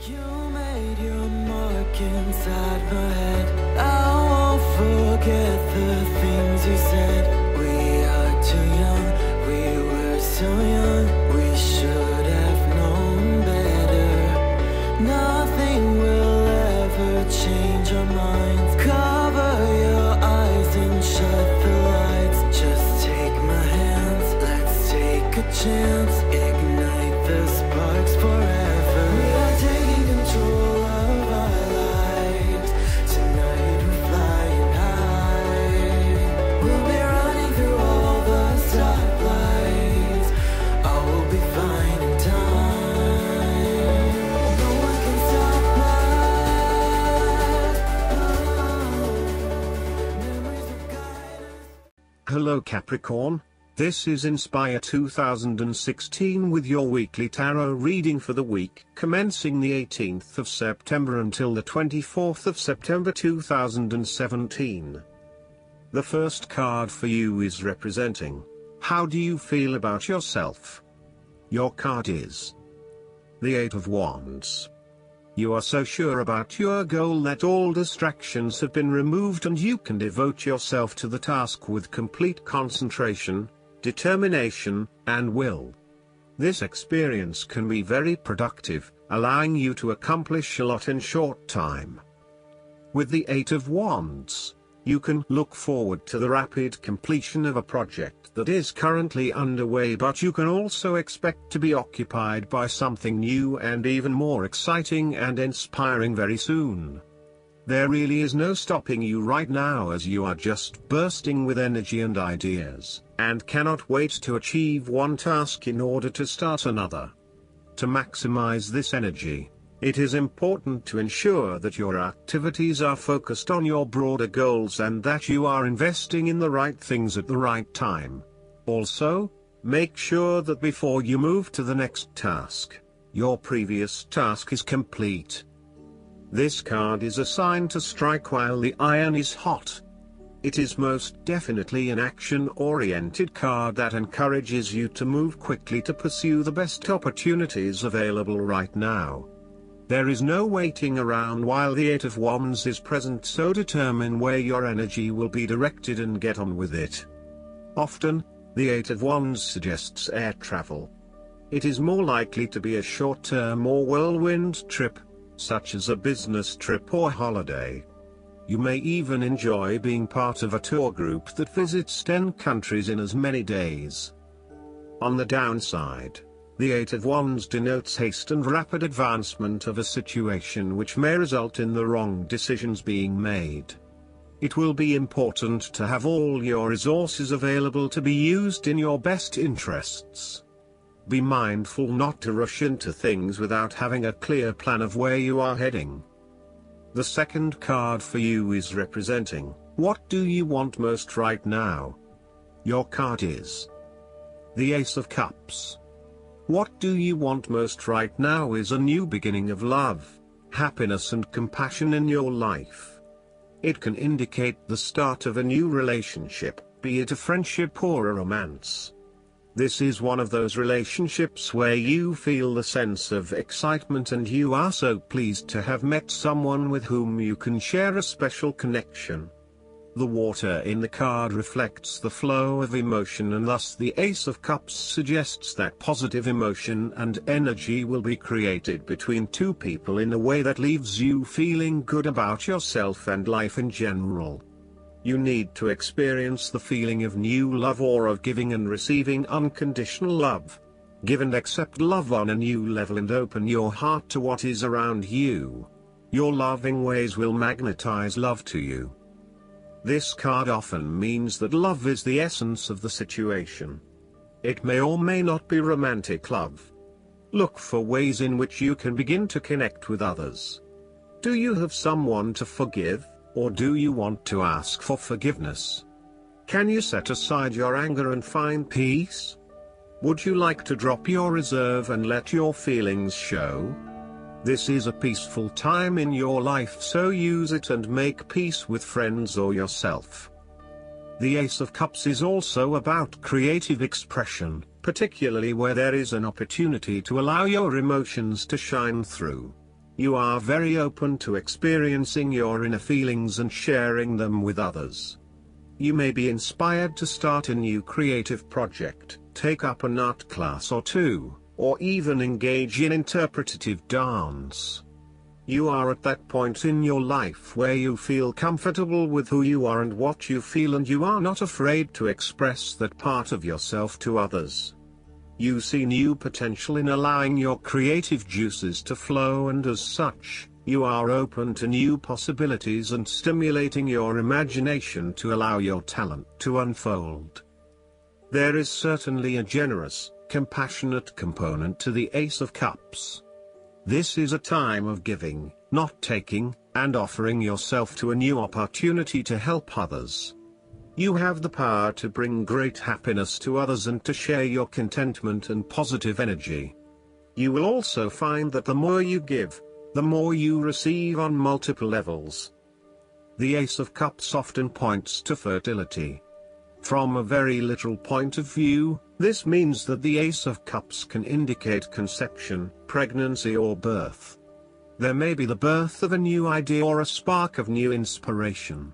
You made your mark inside my head. I won't forget the things you said. We are too young, we were so young. We should have known better. Nothing will ever change our minds. Cover your eyes and shut the lights. Just take my hands, let's take a chance. Ignite the sparks forever. We are taking control of our lives. Tonight we're flying high. We'll be running through all the stoplights. All will be fine in time. No one can stop us. Memories will guide us. Hello Capricorn, this is Inspire 2016 with your weekly tarot reading for the week commencing the 18th of September until the 24th of September 2017. The first card for you is representing, how do you feel about yourself? Your card is the Eight of Wands. You are so sure about your goal that all distractions have been removed and you can devote yourself to the task with complete concentration, determination, and will. This experience can be very productive, allowing you to accomplish a lot in short time. With the Eight of Wands, you can look forward to the rapid completion of a project that is currently underway, but you can also expect to be occupied by something new and even more exciting and inspiring very soon. There really is no stopping you right now, as you are just bursting with energy and ideas, and cannot wait to achieve one task in order to start another. To maximize this energy, it is important to ensure that your activities are focused on your broader goals and that you are investing in the right things at the right time. Also, make sure that before you move to the next task, your previous task is complete. This card is a sign to strike while the iron is hot. It is most definitely an action-oriented card that encourages you to move quickly to pursue the best opportunities available right now. There is no waiting around while the Eight of Wands is present, so determine where your energy will be directed and get on with it. Often, the Eight of Wands suggests air travel. It is more likely to be a short-term or whirlwind trip, such as a business trip or holiday. You may even enjoy being part of a tour group that visits 10 countries in as many days. On the downside, the Eight of Wands denotes haste and rapid advancement of a situation which may result in the wrong decisions being made. It will be important to have all your resources available to be used in your best interests. Be mindful not to rush into things without having a clear plan of where you are heading. The second card for you is representing, what do you want most right now? Your card is the Ace of Cups. What do you want most right now is a new beginning of love, happiness and compassion in your life. It can indicate the start of a new relationship, be it a friendship or a romance. This is one of those relationships where you feel the sense of excitement and you are so pleased to have met someone with whom you can share a special connection. The water in the card reflects the flow of emotion, and thus the Ace of Cups suggests that positive emotion and energy will be created between two people in a way that leaves you feeling good about yourself and life in general. You need to experience the feeling of new love or of giving and receiving unconditional love. Give and accept love on a new level and open your heart to what is around you. Your loving ways will magnetize love to you. This card often means that love is the essence of the situation. It may or may not be romantic love. Look for ways in which you can begin to connect with others. Do you have someone to forgive, or do you want to ask for forgiveness? Can you set aside your anger and find peace? Would you like to drop your reserve and let your feelings show? This is a peaceful time in your life, so use it and make peace with friends or yourself. The Ace of Cups is also about creative expression, particularly where there is an opportunity to allow your emotions to shine through. You are very open to experiencing your inner feelings and sharing them with others. You may be inspired to start a new creative project, take up an art class or two, or even engage in interpretative dance. You are at that point in your life where you feel comfortable with who you are and what you feel, and you are not afraid to express that part of yourself to others. You see new potential in allowing your creative juices to flow, and as such, you are open to new possibilities and stimulating your imagination to allow your talent to unfold. There is certainly a generous, compassionate component to the Ace of Cups. This is a time of giving, not taking, and offering yourself to a new opportunity to help others. You have the power to bring great happiness to others and to share your contentment and positive energy. You will also find that the more you give, the more you receive on multiple levels. The Ace of Cups often points to fertility. From a very literal point of view, this means that the Ace of Cups can indicate conception, pregnancy, or birth. There may be the birth of a new idea or a spark of new inspiration.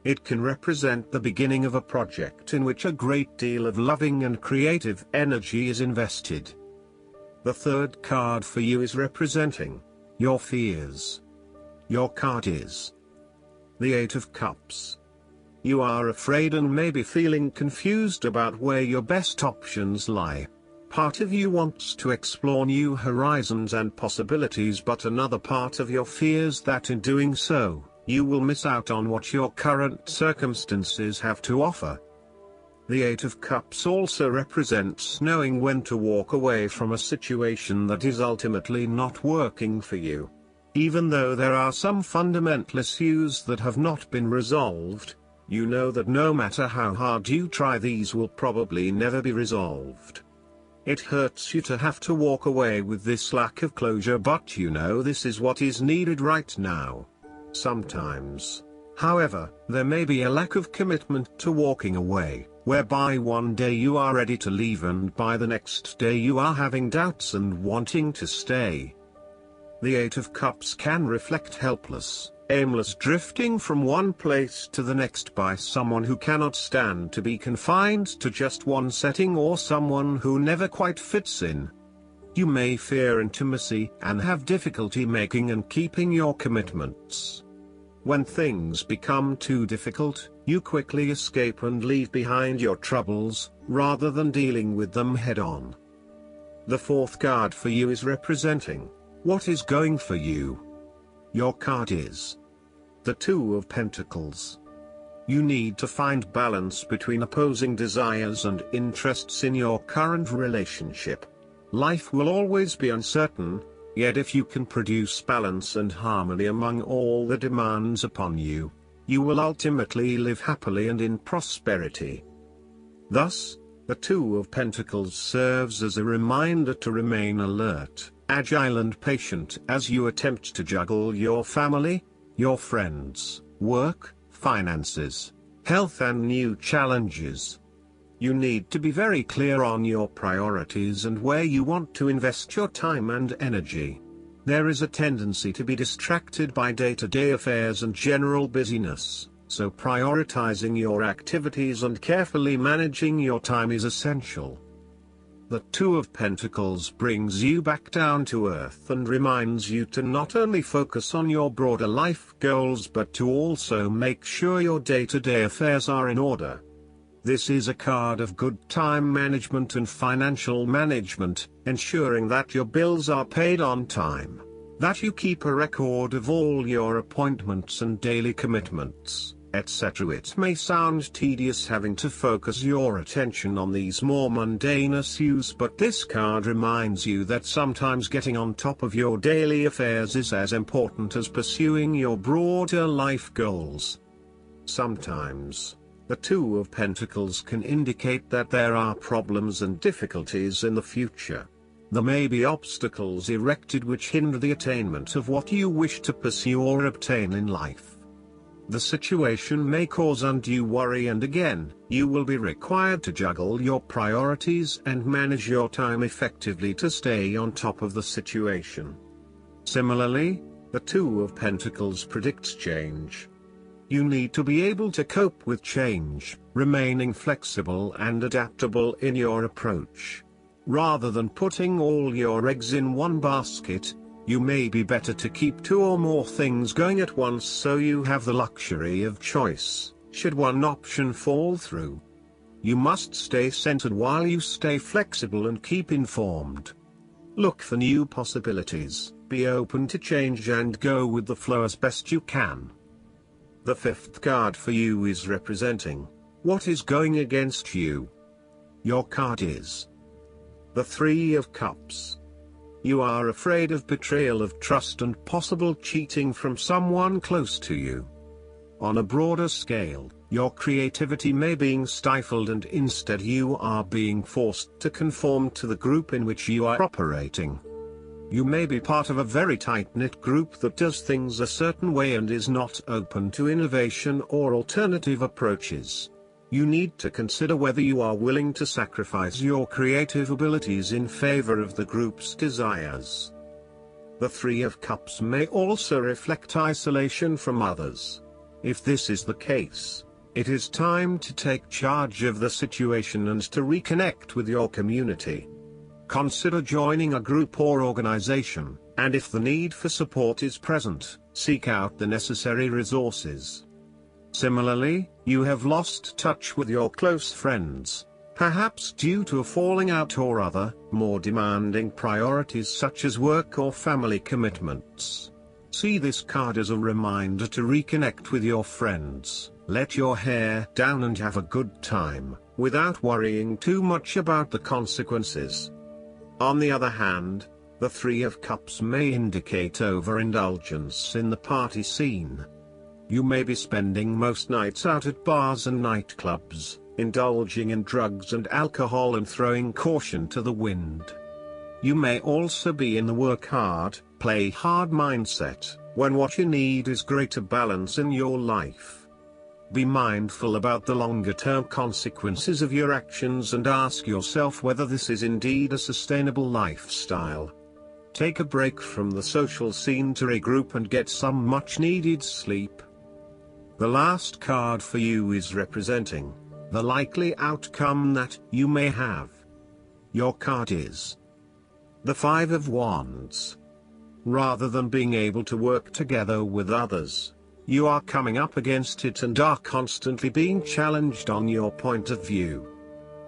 It can represent the beginning of a project in which a great deal of loving and creative energy is invested. The third card for you is representing your fears. Your card is the Eight of Cups. You are afraid and may be feeling confused about where your best options lie. Part of you wants to explore new horizons and possibilities, but another part of you fears that in doing so, you will miss out on what your current circumstances have to offer. The Eight of Cups also represents knowing when to walk away from a situation that is ultimately not working for you. Even though there are some fundamental issues that have not been resolved, you know that no matter how hard you try, these will probably never be resolved. It hurts you to have to walk away with this lack of closure, but you know this is what is needed right now. Sometimes, however, there may be a lack of commitment to walking away, whereby one day you are ready to leave and by the next day you are having doubts and wanting to stay. The Eight of Cups can reflect helpless, aimless drifting from one place to the next by someone who cannot stand to be confined to just one setting, or someone who never quite fits in. You may fear intimacy and have difficulty making and keeping your commitments. When things become too difficult, you quickly escape and leave behind your troubles, rather than dealing with them head-on. The fourth card for you is representing what is going for you. Your card is the Two of Pentacles. You need to find balance between opposing desires and interests in your current relationship. Life will always be uncertain, yet if you can produce balance and harmony among all the demands upon you, you will ultimately live happily and in prosperity. Thus, the Two of Pentacles serves as a reminder to remain alert, agile and patient as you attempt to juggle your family, your friends, work, finances, health and new challenges. You need to be very clear on your priorities and where you want to invest your time and energy. There is a tendency to be distracted by day-to-day affairs and general busyness, so prioritizing your activities and carefully managing your time is essential. The Two of Pentacles brings you back down to earth and reminds you to not only focus on your broader life goals but to also make sure your day-to-day affairs are in order. This is a card of good time management and financial management, ensuring that your bills are paid on time, that you keep a record of all your appointments and daily commitments, etc. It may sound tedious having to focus your attention on these more mundane issues, but this card reminds you that sometimes getting on top of your daily affairs is as important as pursuing your broader life goals. Sometimes, the Two of Pentacles can indicate that there are problems and difficulties in the future. There may be obstacles erected which hinder the attainment of what you wish to pursue or obtain in life. The situation may cause undue worry, and again, you will be required to juggle your priorities and manage your time effectively to stay on top of the situation. Similarly, the Two of Pentacles predicts change. You need to be able to cope with change, remaining flexible and adaptable in your approach. Rather than putting all your eggs in one basket, you may be better to keep two or more things going at once so you have the luxury of choice, should one option fall through. You must stay centered while you stay flexible and keep informed. Look for new possibilities, be open to change and go with the flow as best you can. The fifth card for you is representing what is going against you. Your card is the Three of Cups. You are afraid of betrayal of trust and possible cheating from someone close to you. On a broader scale, your creativity may be stifled and instead you are being forced to conform to the group in which you are operating. You may be part of a very tight-knit group that does things a certain way and is not open to innovation or alternative approaches. You need to consider whether you are willing to sacrifice your creative abilities in favor of the group's desires. The Three of Cups may also reflect isolation from others. If this is the case, it is time to take charge of the situation and to reconnect with your community. Consider joining a group or organization, and if the need for support is present, seek out the necessary resources. Similarly, you have lost touch with your close friends, perhaps due to a falling out or other, more demanding priorities such as work or family commitments. See this card as a reminder to reconnect with your friends, let your hair down and have a good time, without worrying too much about the consequences. On the other hand, the Three of Cups may indicate overindulgence in the party scene. You may be spending most nights out at bars and nightclubs, indulging in drugs and alcohol and throwing caution to the wind. You may also be in the work hard, play hard mindset, when what you need is greater balance in your life. Be mindful about the longer-term consequences of your actions and ask yourself whether this is indeed a sustainable lifestyle. Take a break from the social scene to regroup and get some much-needed sleep. The last card for you is representing the likely outcome that you may have. Your card is the Five of Wands. Rather than being able to work together with others, you are coming up against it and are constantly being challenged on your point of view.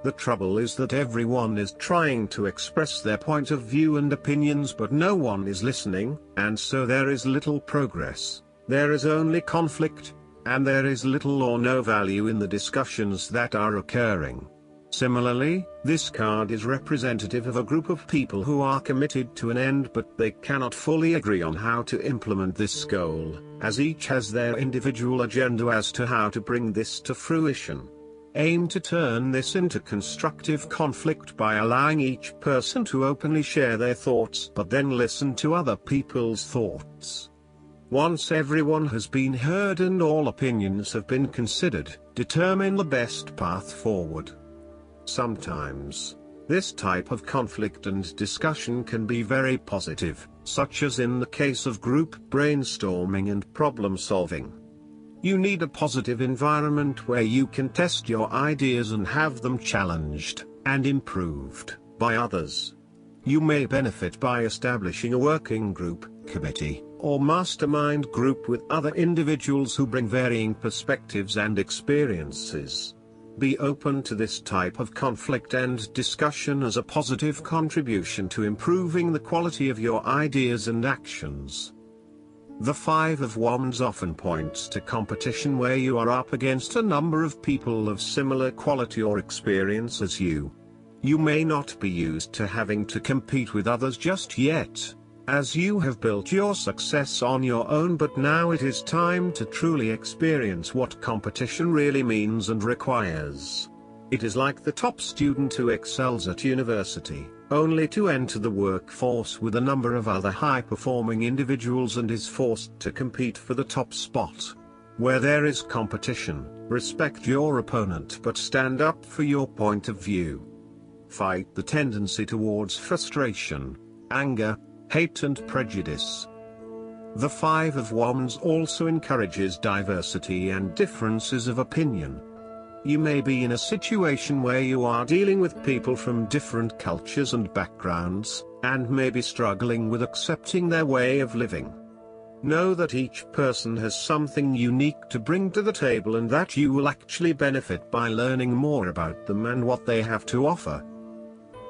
The trouble is that everyone is trying to express their point of view and opinions, but no one is listening, and so there is little progress, there is only conflict, and there is little or no value in the discussions that are occurring. Similarly, this card is representative of a group of people who are committed to an end but they cannot fully agree on how to implement this goal, as each has their individual agenda as to how to bring this to fruition. Aim to turn this into constructive conflict by allowing each person to openly share their thoughts but then listen to other people's thoughts. Once everyone has been heard and all opinions have been considered, determine the best path forward. Sometimes, this type of conflict and discussion can be very positive, such as in the case of group brainstorming and problem solving. You need a positive environment where you can test your ideas and have them challenged and improved by others. You may benefit by establishing a working group, committee, or mastermind group with other individuals who bring varying perspectives and experiences. Be open to this type of conflict and discussion as a positive contribution to improving the quality of your ideas and actions. The Five of Wands often points to competition where you are up against a number of people of similar quality or experience as you. You may not be used to having to compete with others just yet, as you have built your success on your own, but now it is time to truly experience what competition really means and requires. It is like the top student who excels at university, only to enter the workforce with a number of other high-performing individuals and is forced to compete for the top spot. Where there is competition, respect your opponent but stand up for your point of view. Fight the tendency towards frustration, anger, hate and prejudice. The Five of Wands also encourages diversity and differences of opinion. You may be in a situation where you are dealing with people from different cultures and backgrounds, and may be struggling with accepting their way of living. Know that each person has something unique to bring to the table and that you will actually benefit by learning more about them and what they have to offer.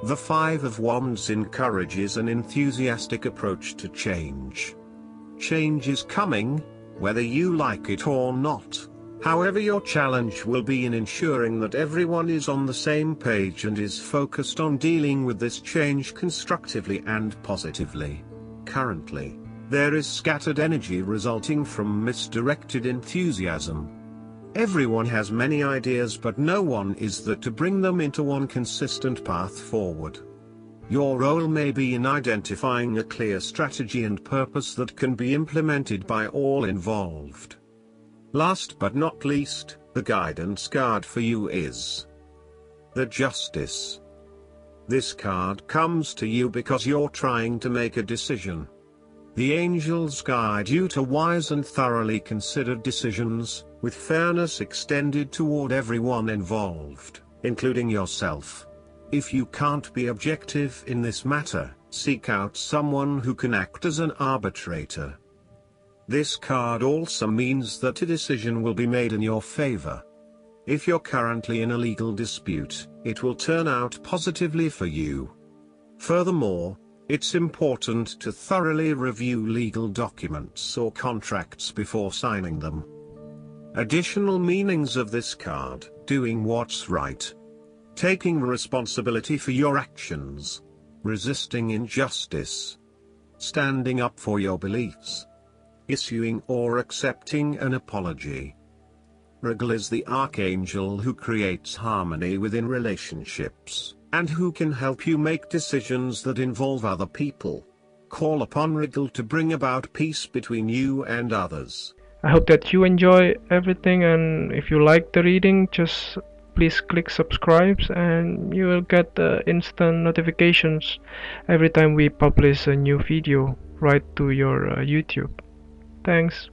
The Five of Wands encourages an enthusiastic approach to change. Change is coming, whether you like it or not. However, your challenge will be in ensuring that everyone is on the same page and is focused on dealing with this change constructively and positively. Currently, there is scattered energy resulting from misdirected enthusiasm. Everyone has many ideas, but no one is there to bring them into one consistent path forward. Your role may be in identifying a clear strategy and purpose that can be implemented by all involved. Last but not least, the guidance card for you is the Justice. This card comes to you because you're trying to make a decision. The angels guide you to wise and thoroughly considered decisions, with fairness extended toward everyone involved, including yourself. If you can't be objective in this matter, seek out someone who can act as an arbitrator. This card also means that a decision will be made in your favor. If you're currently in a legal dispute, it will turn out positively for you. Furthermore, it's important to thoroughly review legal documents or contracts before signing them. Additional meanings of this card: doing what's right, taking responsibility for your actions, resisting injustice, standing up for your beliefs, issuing or accepting an apology. Virgo is the archangel who creates harmony within relationships, and who can help you make decisions that involve other people. Call upon Virgo to bring about peace between you and others. I hope that you enjoy everything, and if you like the reading, just please click subscribe and you will get instant notifications every time we publish a new video right to your YouTube. Thanks.